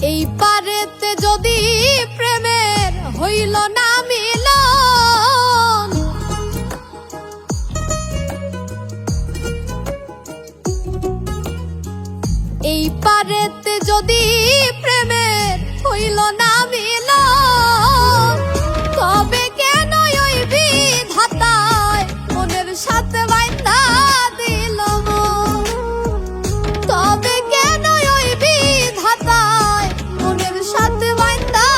এই পারেতে যদি প্রেমের হইল না মিলন, এই পারেতে যদি প্রেমের হইল না মিলন, তবে কেন ওই বিধাতায় মনের সাথে বাইন্ধা দিল মন? তবে কেন ওই বিধাতায় মনের সাথে বাইন্ধা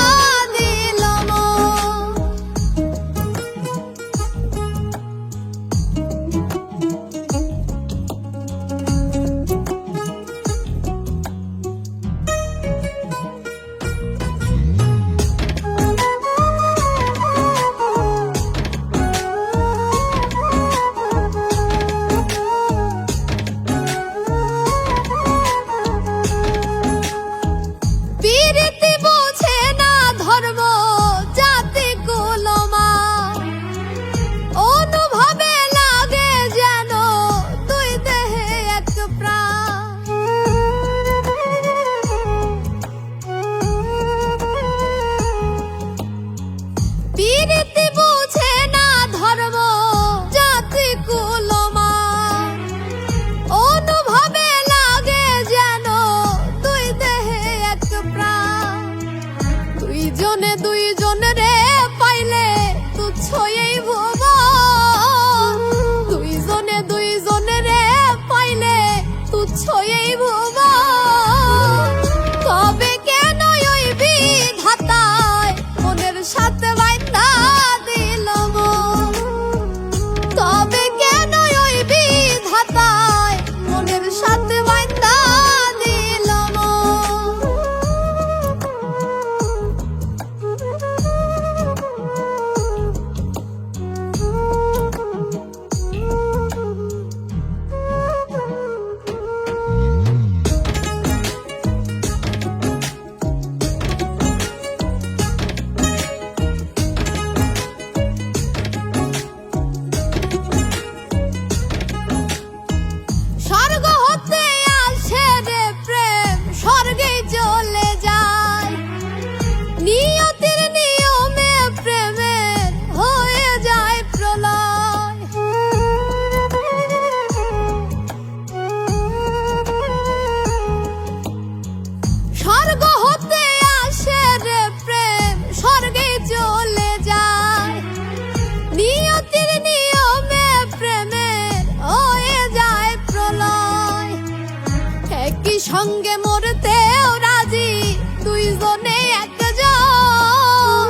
দিল মন? প্রীতি বোঝে না ধর্ম জাতি কুলমা, অনুভবে লাগে যেন দুই দেহে এক প্রাণ। প্রীতি বোঝে না ধর্ম জাতি কুলমা, অনুভবে লাগে যেন দুই দেহে এক প্রাণ। দুইজনে দুইজনরে পাইলে তুচ্ছ এই ভুবন, দুইজনে দুইজনরে পাইলে তুচ্ছ এই ভুবন। তবে কেন ওই বিধাতায় মনের সাথে বাইন্ধা দিল মন? তবে কেন ওই বিধাতায় মনের সাথে বাইন্ধা দিল মন? স্বর্গ হতে আসে রে প্রেম, স্বর্গেই চলে যায়। নিয়তির নিয়মে প্রেমের হয়ে যায় প্রলয়। স্বর্গ হতে আসে রে প্রেম, স্বর্গেই চলে যায়। নিয়তির নিয়মে প্রেমের হয়ে যায় প্রলয়। একই সঙ্গে মরতেও রাজি দুইজনে একজন,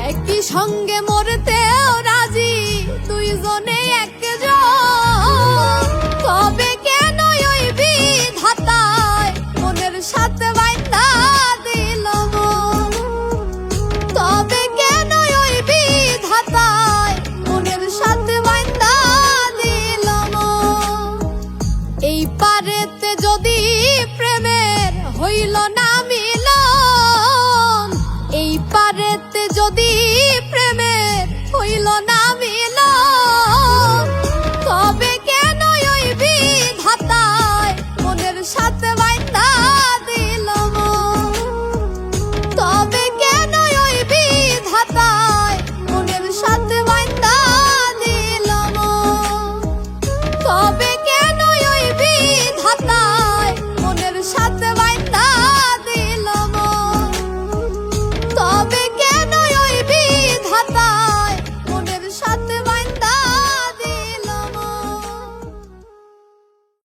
একই সঙ্গে মরতেও রাজি দুইজনে একজন। তবে কেন ওই বিধাতায় মনের সাথে বাইন্ধা দিল মন? তবে কেন ওই বিধাতায় মনের সাথে বাইন্ধা দিল মন? এই পারেতে যদি প্রেমের হইল না মিলন, এই পারেতে যদি